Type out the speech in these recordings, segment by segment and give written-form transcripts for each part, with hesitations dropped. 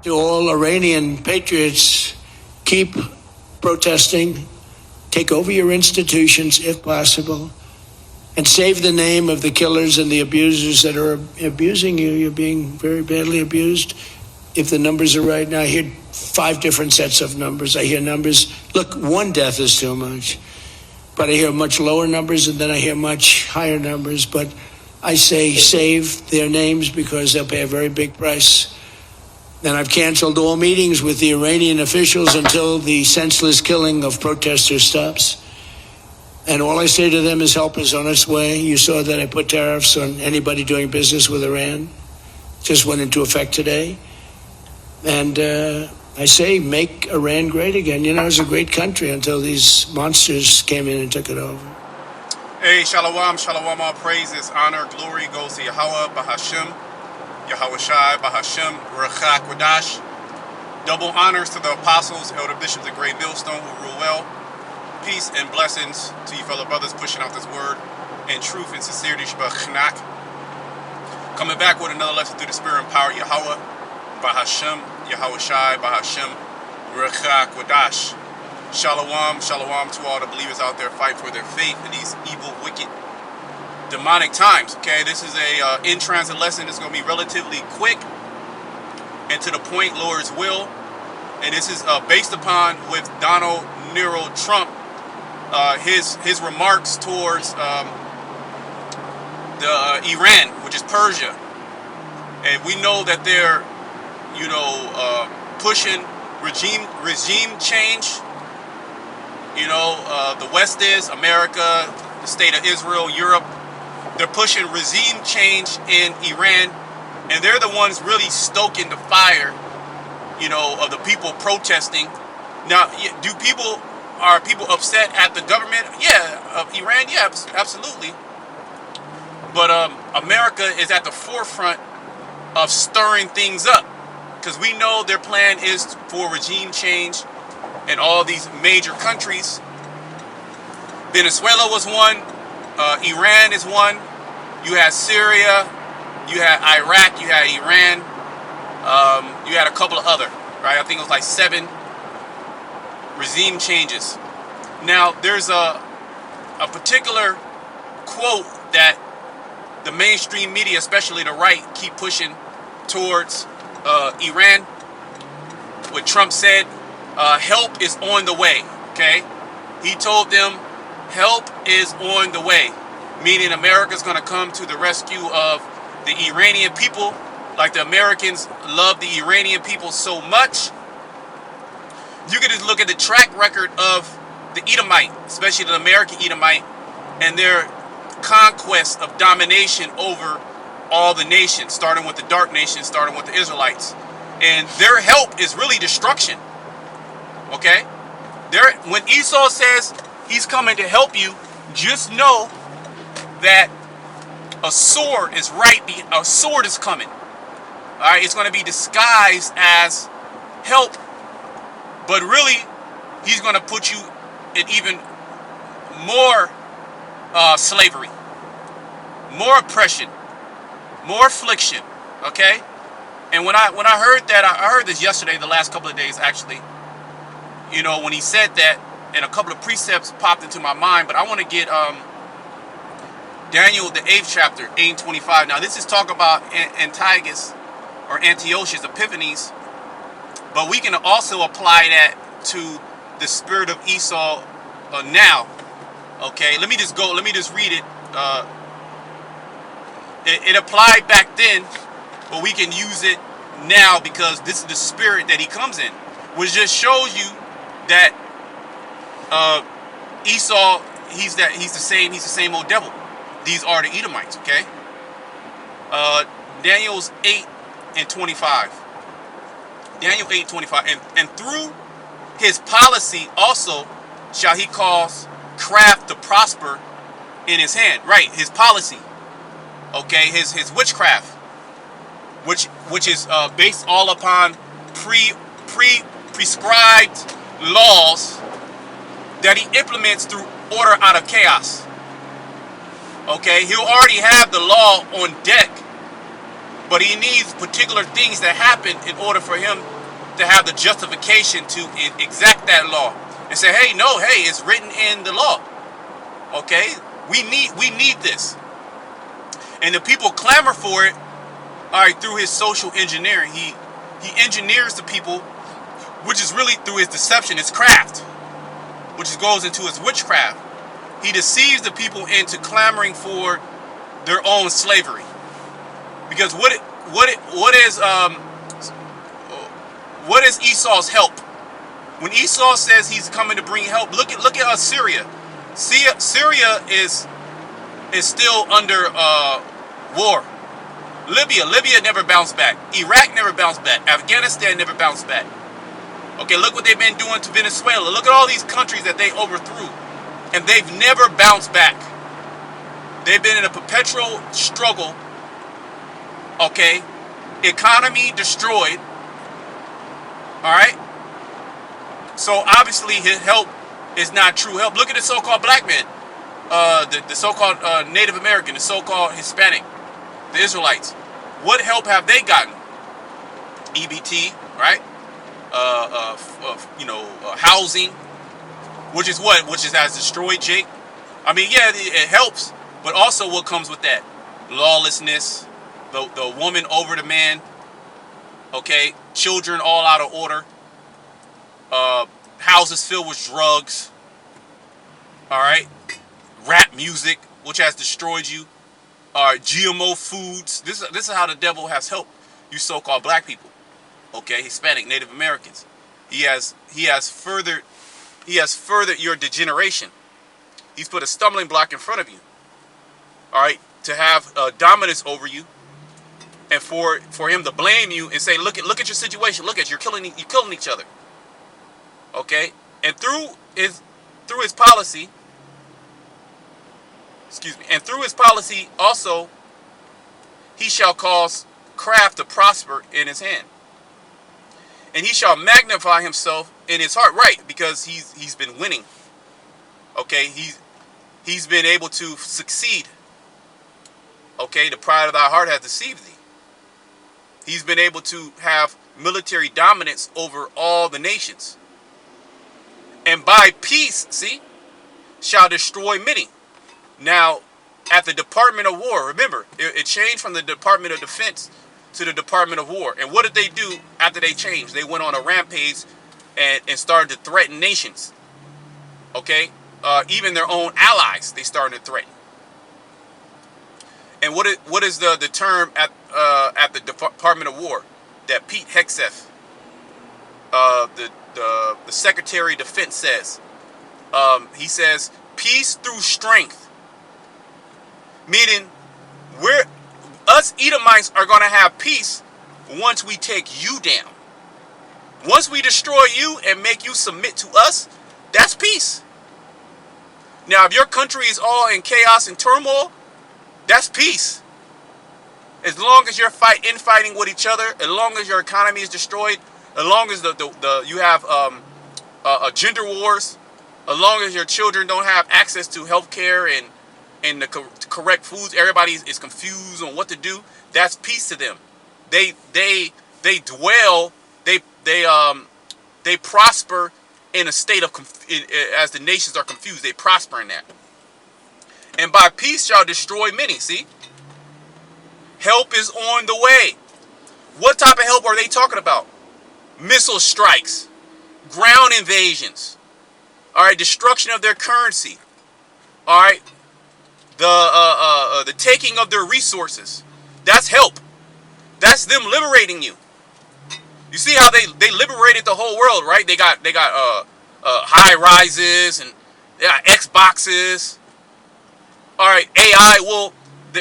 to all Iranian patriots, keep protesting, take over your institutions if possible, and save the name of the killers and the abusers that are abusing you. You're being very badly abused. If the numbers are right now, I hear 5 different sets of numbers. I hear numbers, look, 1 death is too much. But I hear much lower numbers, and then I hear much higher numbers. But I say save their names because they'll pay a very big price. And I've canceled all meetings with the Iranian officials until the senseless killing of protesters stops. And all I say to them is help is on its way. You saw that I put tariffs on anybody doing business with Iran. Just went into effect today. And I say make Iran great again. You know, it was a great country until these monsters came in and took it over. Hey, shalom, shalom, all praises, honor, glory goes to Yahweh, Bahashem, Yahweh Shai, Bahashem, Rechak, Wadash. Double honors to the apostles, elder bishops of Great Millstone who rule well. Peace and blessings to you fellow brothers pushing out this word in truth and sincerity, Shabbat Chnak. Coming back with another lesson through the spirit and power, Yahweh, Bahashem, Yahweh Shai, Bahashem, Rechak, Wadash. Shalom, shalom to all the believers out there fight for their faith in these evil, wicked, demonic times. Okay, this is a in-transit lesson. It's going to be relatively quick and to the point, Lord's will. And this is based upon with Donald Nero Trump, his remarks towards the Iran, which is Persia. And we know that they're, pushing regime change. The West is America, the state of Israel, Europe. They're pushing regime change in Iran, and they're the ones really stoking the fire, of the people protesting. Now, are people upset at the government? Yeah, of Iran, yeah, absolutely. But America is at the forefront of stirring things up, because we know their plan is for regime change in all these major countries. Venezuela was one. Iran is one. You had Syria. You had Iraq. You had Iran. You had a couple of other, right? I think it was like 7 regime changes. Now, there's a particular quote that the mainstream media, especially the right, keep pushing towards Iran. What Trump said, help is on the way, okay? He told them help is on the way, meaning America's going to come to the rescue of the Iranian people, like the Americans love the Iranian people so much. You can just look at the track record of the Edomite, especially the American Edomite, and their conquest of domination over all the nations, starting with the dark nations, starting with the Israelites. And their help is really destruction. Okay? When Esau says he's coming to help you, just know that a sword is a sword is coming. Alright, it's going to be disguised as help, but really he's going to put you in even more slavery, more oppression, more affliction. Okay? And when I heard that, I heard this yesterday, the last couple of days actually, when he said that, and a couple of precepts popped into my mind, but I want to get Daniel, the 8th chapter, 8:25. Now this is talk about Antiochus or Antiochus Epiphanes, but we can also apply that to the spirit of Esau now. Okay, let me just read it. It applied back then, but we can use it now because this is the spirit that he comes in, which just shows you that Esau, he's the same old devil. These are the Edomites, okay? Daniel's 8:25. Daniel 8:25. And through his policy also shall he cause craft to prosper in his hand. Right, his policy. Okay, his witchcraft, which is based all upon prescribed laws that he implements through order out of chaos. Okay, he'll already have the law on deck, But he needs particular things that happen in order for him to have the justification to exact that law and say, hey, no, hey, it's written in the law. Okay, we need this, and the people clamor for it. All right, through his social engineering, he engineers the people, which is really through his deception, his craft, which goes into his witchcraft. He deceives the people into clamoring for their own slavery. Because what is Esau's help? When Esau says he's coming to bring help, look at Assyria. Syria is still under war. Libya never bounced back. Iraq never bounced back. Afghanistan never bounced back. Okay, look what they've been doing to Venezuela. Look at all these countries that they overthrew, and they've never bounced back. They've been in a perpetual struggle. Okay, economy destroyed. All right. So obviously his help is not true help. Look at the so-called black men, the so-called Native American, the so-called Hispanic, the Israelites. What help have they gotten? EBT, right? Housing, which has destroyed Jake. I mean, yeah, it helps, but also what comes with that? Lawlessness, the woman over the man. Okay, children all out of order. Houses filled with drugs. All right, rap music, which has destroyed you. GMO foods. This is how the devil has helped you so-called black people. Okay, Hispanic, Native Americans. He has furthered your degeneration. He's put a stumbling block in front of you. All right, to have dominance over you, and for him to blame you and say, look at your situation. Look at you're killing each other. Okay, and through his policy, also, he shall cause craft to prosper in his hand, and he shall magnify himself in his heart. Right, because he's been winning. Okay, he's been able to succeed. Okay, the pride of thy heart has deceived thee. He's been able to have military dominance over all the nations. And by peace, shall destroy many. Now, at the Department of War, remember, it changed from the Department of Defense to the Department of War. And what did they do after they changed? They went on a rampage and started to threaten nations. Okay? Even their own allies, they started to threaten. And what is the term at the Department of War that Pete Hegseth, the Secretary of Defense, says? He says, peace through strength. Meaning, us Edomites are going to have peace once we take you down. Once we destroy you and make you submit to us, that's peace. Now, if your country is all in chaos and turmoil, that's peace. As long as you're infighting with each other, as long as your economy is destroyed, as long as you have gender wars, as long as your children don't have access to health care and the correct foods, everybody is confused on what to do. That's peace to them. They dwell. They prosper in a state of as the nations are confused. They prosper in that. And by peace shall destroy many. See, help is on the way. What type of help are they talking about? Missile strikes, ground invasions. All right, destruction of their currency. All right, the taking of their resources. That's help. That's them liberating you. You see how they liberated the whole world, right? They got high rises and they got Xboxes. All right, AI. Well,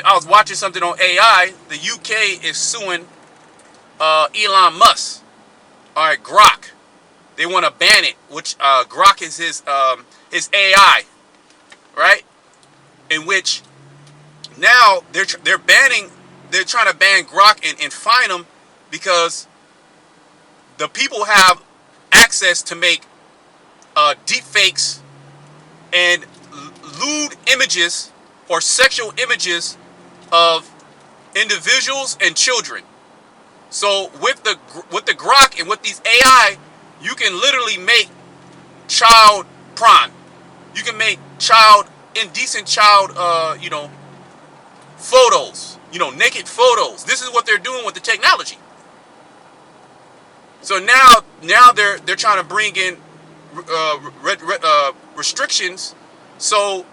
I was watching something on AI. The UK is suing Elon Musk. All right, Grok. They want to ban it, which Grok is his AI, right? In which now they're trying to ban Grok and fine them because the people have access to make deep fakes and lewd images or sexual images of individuals and children. So with the Grok and with these AI, you can literally make child porn. You can make indecent child, photos, naked photos. This is what they're doing with the technology. So now they're trying to bring in restrictions so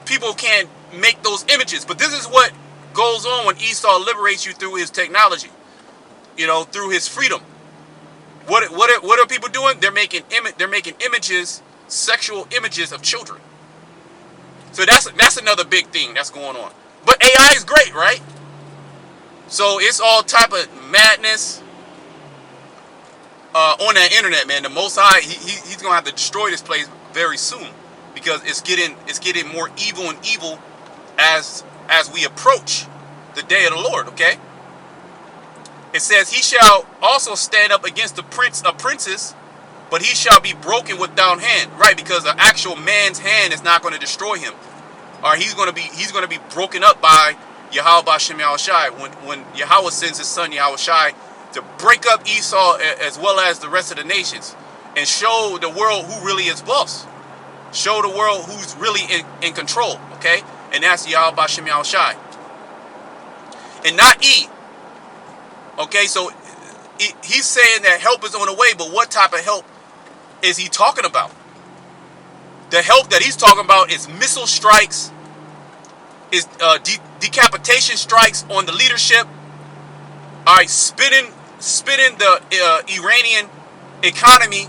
people can't make those images. But this is what goes on when Esau liberates you through his technology, through his freedom. What are people doing? They're making images, sexual images of children. So that's another big thing that's going on. But AI is great, right? So it's all type of madness on that internet, man. The Most High, he's gonna have to destroy this place very soon, because it's getting more evil and evil as we approach the day of the Lord. Okay. It says, he shall also stand up against the prince of princes, but he shall be broken without hand. Right, because the actual man's hand is not going to destroy him. Or he's going to be broken up by Yahweh B'Shem Yahushai when Yahweh sends his son Yahushai to break up Esau as well as the rest of the nations and show the world who really is boss. Show the world who's really in control. Okay, and that's Yahweh B'Shem Yahushai, and not E. Okay, so he's saying that help is on the way, but what type of help is he talking about? The help that he's talking about is missile strikes, is decapitation strikes on the leadership. All right, spinning the Iranian economy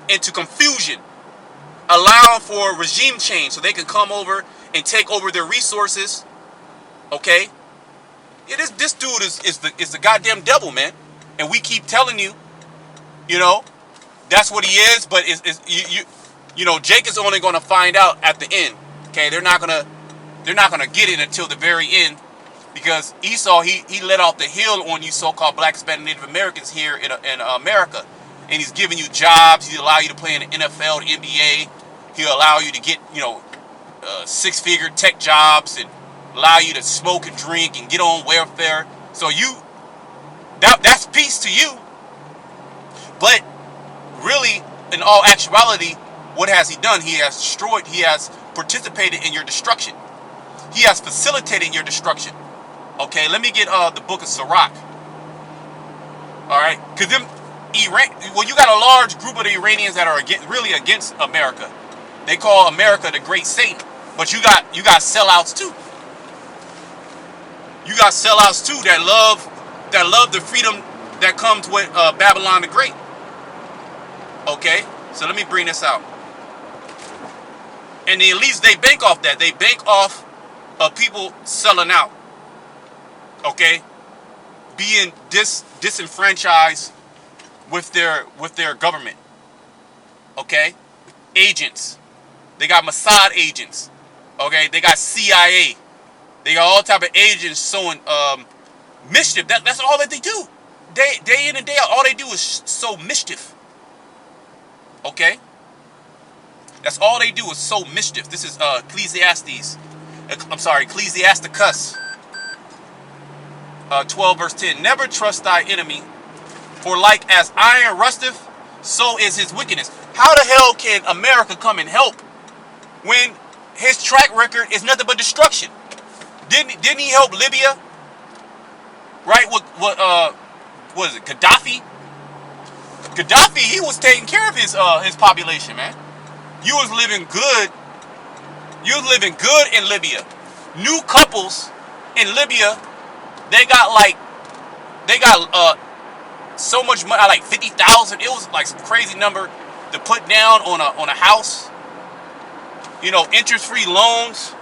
into confusion, allowing for regime change so they can come over and take over their resources. Okay. Yeah, this dude is the goddamn devil, man, and we keep telling you, that's what he is. But Jake is only going to find out at the end. Okay, they're not gonna get it until the very end, because Esau he let off the hill on you so-called Black, Hispanic, Native Americans here in America, and he's giving you jobs. He'll allow you to play in the NFL, the NBA. He'll allow you to get six-figure tech jobs and allow you to smoke and drink and get on welfare. So that's peace to you. But really, in all actuality, what has he done? He has destroyed, he has participated in your destruction. He has facilitated your destruction. Okay, let me get the book of Sirach. Alright, because you got a large group of the Iranians that are really against America. They call America the Great Satan. But you got sellouts too. You got sellouts too that love the freedom that comes with Babylon the Great. Okay, so let me bring this out. And the elites, they bank off that. They bank off of people selling out. Okay, being disenfranchised with their government. Okay, agents. They got Mossad agents. Okay, they got CIA. They got all type of agents sowing mischief. That's all that they do. Day in and day out, all they do is sow mischief. Okay? That's all they do is sow mischief. This is Ecclesiastes. Ecclesiasticus 12 verse 10. Never trust thy enemy, for like as iron rusteth, so is his wickedness. How the hell can America come and help when his track record is nothing but destruction? Didn't he help Libya? Right? What is it? Gaddafi? Gaddafi, he was taking care of his population, man. You was living good. You was living good in Libya. New couples in Libya, they got so much money, like 50,000. It was like some crazy number to put down on a house. Interest-free loans.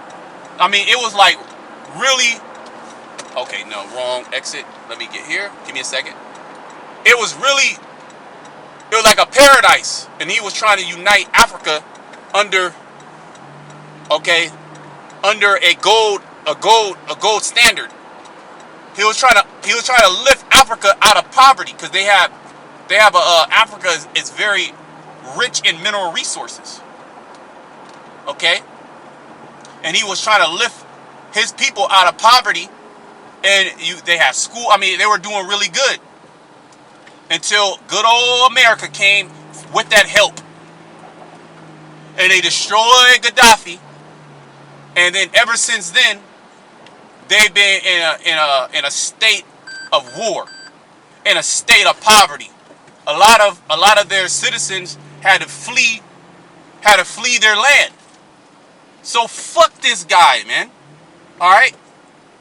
I mean, it was like really. Okay, no, wrong exit. Let me get here. Give me a second. It was like a paradise, and he was trying to unite Africa under a gold standard. He was trying to lift Africa out of poverty, because Africa is very rich in mineral resources. Okay, and he was trying to lift his people out of poverty, and they had school. I mean, they were doing really good until good old America came with that help, and they destroyed Gaddafi. And then ever since then, they've been in a state of war, in a state of poverty. A lot of their citizens had to flee their land. So fuck this guy, man. All right.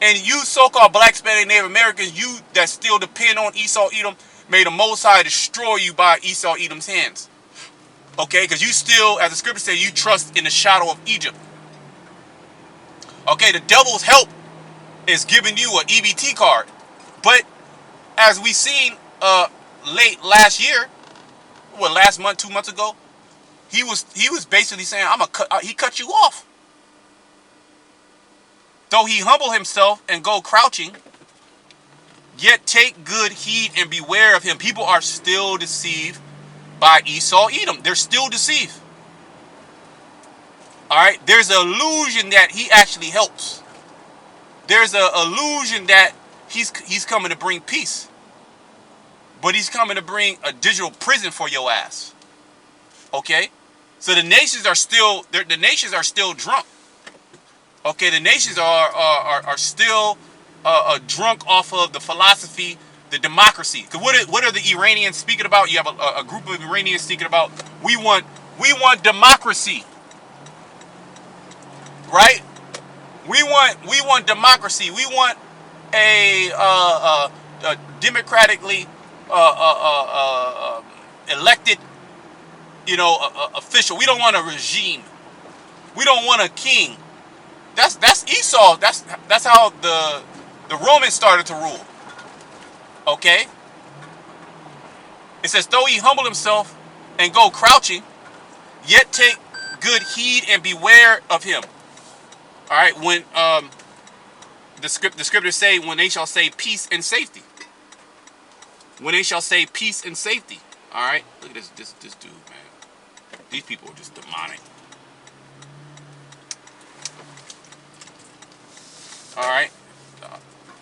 And you so-called black, Hispanic, Native Americans, you that still depend on Esau, Edom, may the Most High destroy you by Esau, Edom's hands. Okay, because you still, as the scripture says, you trust in the shadow of Egypt. Okay, the devil's help is giving you an EBT card. But as we seen late last year, last month, 2 months ago, he was basically saying, he cut you off. Though he humble himself and go crouching, yet take good heed and beware of him. People are still deceived by Esau, Edom. They're still deceived. All right, there's an illusion that he actually helps. There's an illusion that he's coming to bring peace, but he's coming to bring a digital prison for your ass. Okay, so the nations are still drunk. Okay, the nations are still drunk off of the philosophy, the democracy. Because what are the Iranians speaking about? You have a group of Iranians speaking about we want democracy. Right? We want democracy. We want a democratically elected, official. We don't want a regime. We don't want a king. That's Esau. That's how the Romans started to rule. Okay? It says, though he humble himself and go crouching, yet take good heed and beware of him. All right, when the scriptures say, when they shall say peace and safety. When they shall say peace and safety. All right, look at this dude, man. These people are just demonic. All right,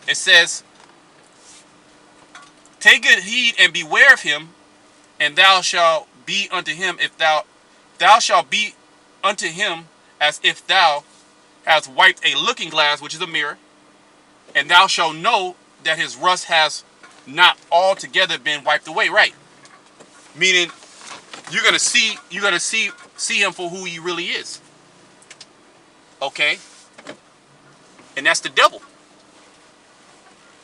it says, take good heed and beware of him, and thou shalt be unto him if thou shalt be unto him as if thou hast wiped a looking glass, which is a mirror, and thou shalt know that his rust has not altogether been wiped away. Right? Meaning, you're gonna see him for who he really is. Okay? And that's the devil.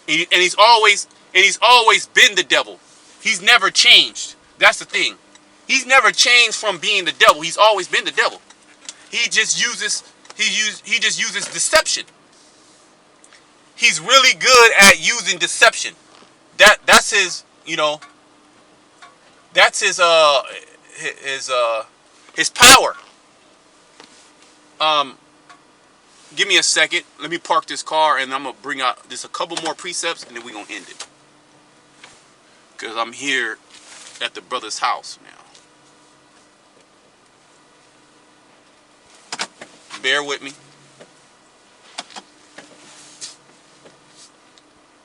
And he's always been the devil. He's never changed. That's the thing. He's never changed from being the devil. He's always been the devil. He just uses deception. He's really good at using deception. That's his, that's his power. Give me a second. Let me park this car, and I'm gonna bring out just a couple more precepts, and then we're gonna end it. Because I'm here at the brother's house now. Bear with me.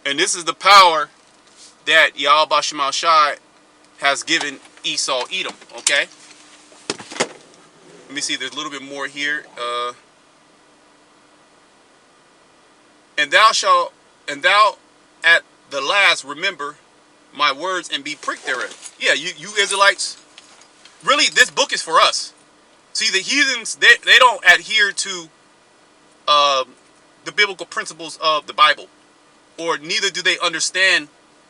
And this is the power that Yahweh Shema Shai has given Esau, Edom. Okay? Let me see. There's a little bit more here. And thou at the last remember my words and be pricked therein. Yeah, you Israelites. Really, this book is for us. See, the heathens, they don't adhere to the biblical principles of the Bible, or neither do they understand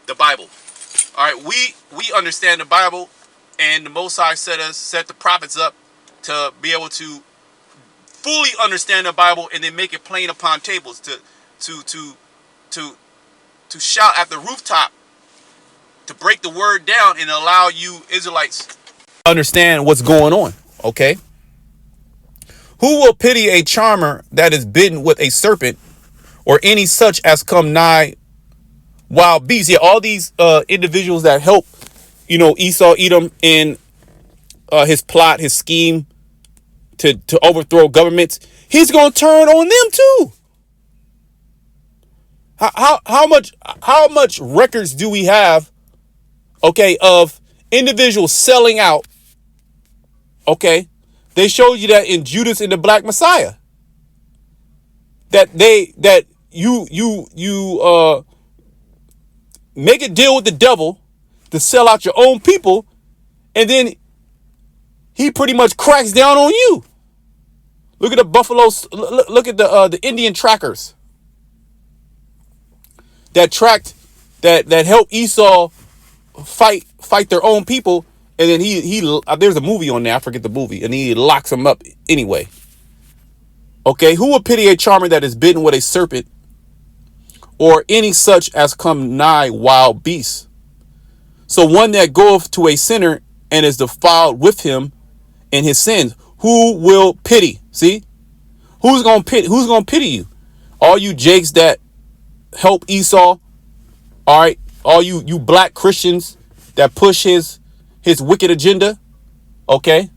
the Bible. All right, we understand the Bible, and the Most High set the prophets up to be able to fully understand the Bible, and then make it plain upon tables to shout at the rooftop, to break the word down and allow you Israelites understand what's going on. Okay. Who will pity a charmer that is bitten with a serpent, or any such as come nigh wild beasts? Yeah, all these individuals that help, Esau, Edom in his plot, his scheme to overthrow governments, he's going to turn on them too. How much records do we have, okay, of individuals selling out? Okay, they showed you that in Judas and the Black Messiah, that you make a deal with the devil to sell out your own people, and then he pretty much cracks down on you. Look at the buffaloes. Look at the Indian trackers that tracked that helped Esau fight their own people, and then he there's a movie on there, I forget the movie, and he locks them up anyway. Okay, who will pity a charmer that is bitten with a serpent, or any such as come nigh wild beasts? So one that goeth to a sinner and is defiled with him in his sins, who will pity? See, who's gonna pity you? All you jakes that help Esau. All right, all you black Christians that push his wicked agenda. Okay,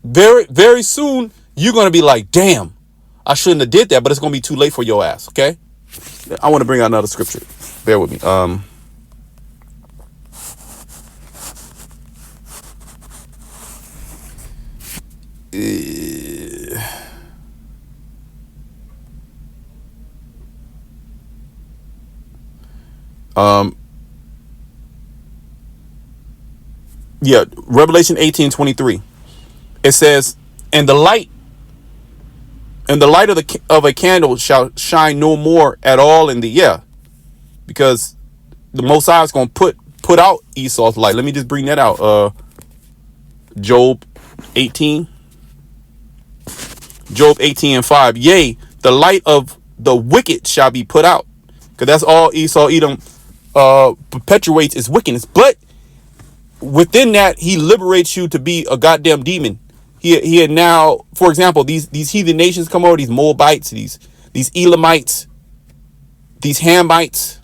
very soon you're gonna be like, damn, I shouldn't have did that, but it's gonna be too late for your ass. Okay, I want to bring out another scripture. Bear with me. Yeah, Revelation 18:23. It says, and the light of a candle shall shine no more at all in the year, because the Most High is going to put out Esau's light. Let me just bring that out. Job 18 and 5. Yea, the light of the wicked shall be put out, because that's all Esau Edom perpetuates is wickedness. But within that, he liberates you to be a goddamn demon. He had now, for example, these heathen nations come over, these Moabites, these Elamites, these Hamites,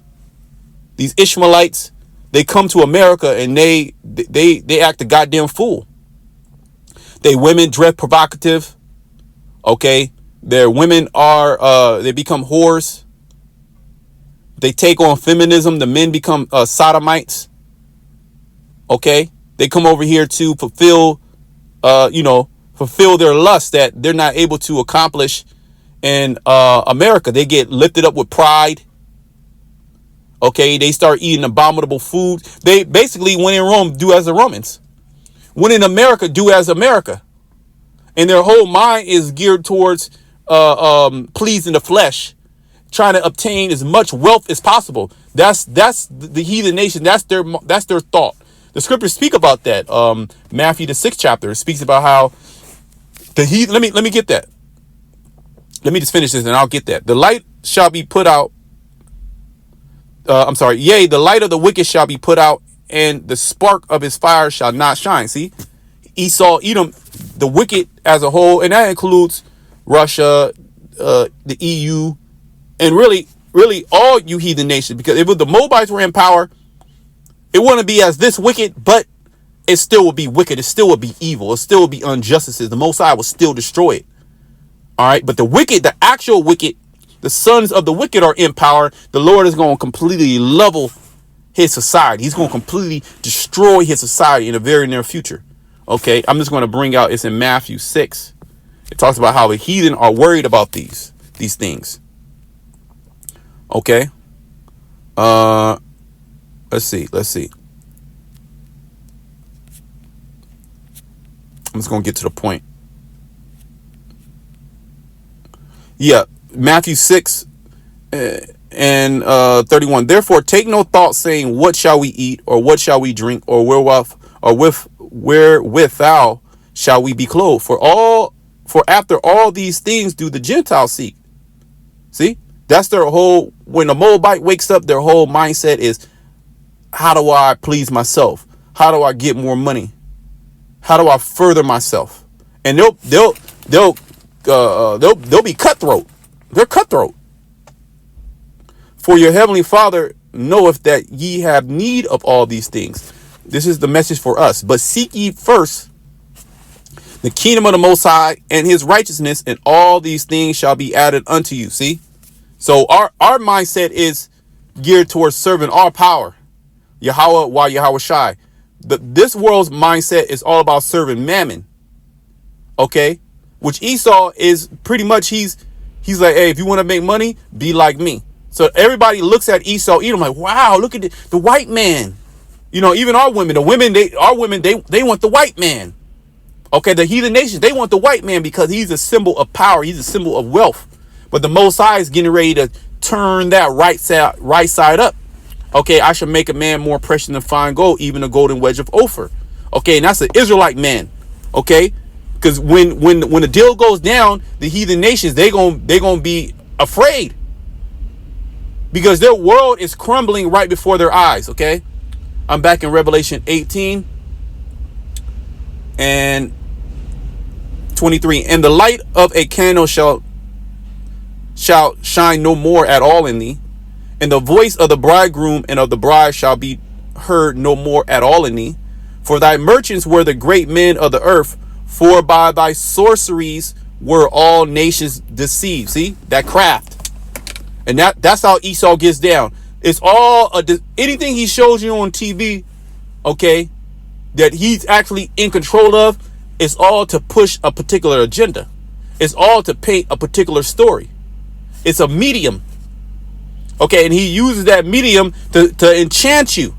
these Ishmaelites. They come to America and they act a goddamn fool. They women dress provocative. Okay, their women are they become whores. They take on feminism. The men become sodomites. Okay, they come over here to fulfill their lust that they're not able to accomplish in America. They get lifted up with pride. Okay, they start eating abominable food. They basically, when in Rome, do as the Romans. When in America, do as America. And their whole mind is geared towards pleasing the flesh, trying to obtain as much wealth as possible. That's the heathen nation. That's their thought. The scriptures speak about that. Matthew the 6th chapter speaks about how the heathen. Let me get that. Let me just finish this and I'll get that. The light shall be put out. Yea, the light of the wicked shall be put out, and the spark of his fire shall not shine. See, Esau, Edom, the wicked as a whole, and that includes Russia, the EU, and really all you heathen nations. Because if the Moabites were in power, it wouldn't be as this wicked, but it still would be wicked. It still would be evil. It still would be injustices. The Most High will still destroy it. All right, but the wicked, the actual wicked, the sons of the wicked are in power. The Lord is going to completely level his society. He's going to completely destroy his society in the very near future. Okay, I'm just going to bring out, it's in Matthew 6. It talks about how the heathen are worried about these things. Okay. Let's see. I'm just going to get to the point. Yeah, Matthew 6 and 31. Therefore, take no thought, saying, what shall we eat, or what shall we drink, or wherewithal shall we be clothed? For after all these things do the Gentiles seek. See, that's their whole. When the Moabite wakes up, their whole mindset is, how do I please myself? How do I get more money? How do I further myself? And they'll be cutthroat. They're cutthroat. For your heavenly Father knoweth that ye have need of all these things. This is the message for us. But seek ye first the kingdom of the Most High and his righteousness, and all these things shall be added unto you. See? So our mindset is geared towards serving our power. Yahweh while Yahweh Shai. This world's mindset is all about serving mammon. Okay? Which Esau is pretty much, he's like, hey, if you want to make money, be like me. So everybody looks at Esau, Edom, like, wow, look at the white man. You know, even our women, they want the white man. Okay, the heathen nations, they want the white man because he's a symbol of power. He's a symbol of wealth. But the Most High is getting ready to turn that right side up. Okay, I should make a man more precious than fine gold, even a golden wedge of Ophir. Okay, and that's an Israelite man. Okay, because when the deal goes down, the heathen nations, they gonna be afraid because their world is crumbling right before their eyes. Okay, I'm back in Revelation 18 and 23. And the light of a candle shall shine no more at all in thee, and the voice of the bridegroom and of the bride shall be heard no more at all in thee. For thy merchants were the great men of the earth, for by thy sorceries were all nations deceived. See that craft, and that's how Esau gets down. It's all anything he shows you on TV, okay, that he's actually in control of. It's all to push a particular agenda. It's all to paint a particular story. It's a medium. Okay, and he uses that medium to enchant you,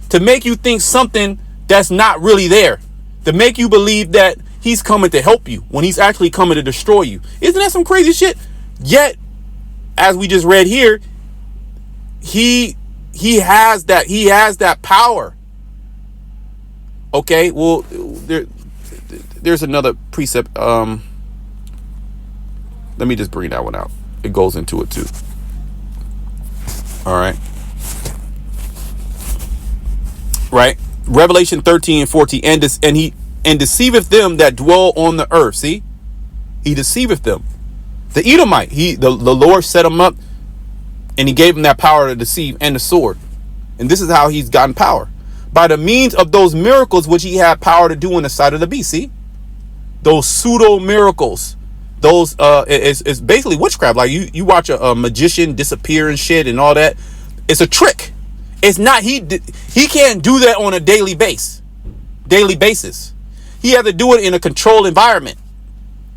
to make you think something that's not really there, to make you believe that he's coming to help you when he's actually coming to destroy you. Isn't that some crazy shit? Yet, as we just read here, he has that power. Okay, well, there's another precept. Let me just bring that one out. It goes into it too. All right. Right. Revelation 13 and 14. And he deceiveth them that dwell on the earth. See, he deceiveth them. The Edomite, the Lord set him up, and he gave him that power to deceive and the sword. And this is how he's gotten power, by the means of those miracles which he had power to do in the sight of the beast. See, those pseudo miracles. Those it's basically witchcraft. Like you watch a magician disappear and shit and all that. It's a trick. It's not, he can't do that on a daily basis. He has to do it in a controlled environment.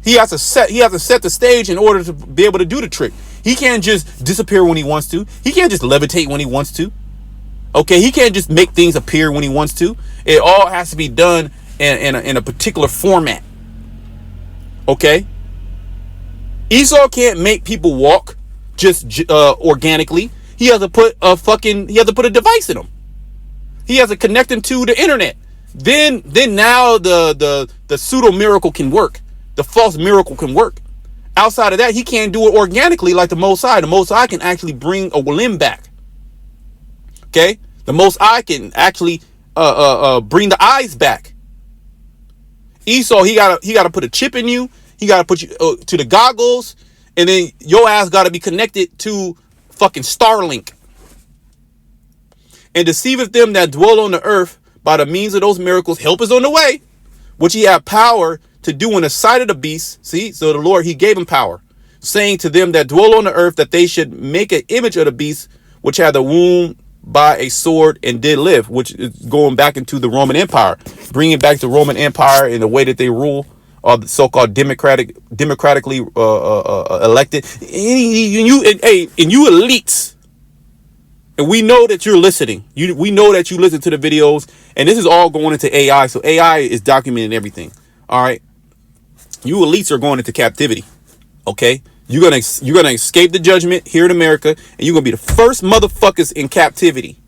He has to set the stage in order to be able to do the trick. He can't just disappear when he wants to. He can't just levitate when he wants to. Okay, he can't just make things appear when he wants to. It all has to be done in a particular format. Okay. Esau can't make people walk just organically. He has to put a device in them. He has to connect them to the internet. Then now the pseudo miracle can work. The false miracle can work. Outside of that, he can't do it organically like the Most High. The Most High can actually bring a limb back. Okay, the Most High can actually bring the eyes back. Esau, he gotta put a chip in you. He got to put you to the goggles, and then your ass got to be connected to fucking Starlink. And deceiveth them that dwell on the earth by the means of those miracles. Help is on the way, which he had power to do in the sight of the beast. See, so the Lord, he gave him power, saying to them that dwell on the earth that they should make an image of the beast, which had the wound by a sword and did live, which is going back into the Roman Empire, bringing back the Roman Empire in the way that they rule. Or the so-called democratically elected, and you elites, and we know that you're listening. We know that you listen to the videos, and this is all going into AI. So AI is documenting everything. All right, you elites are going into captivity. Okay, you're gonna escape the judgment here in America, and you're gonna be the first motherfuckers in captivity.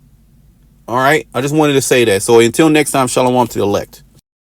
All right, I just wanted to say that. So until next time, shalom to the elect.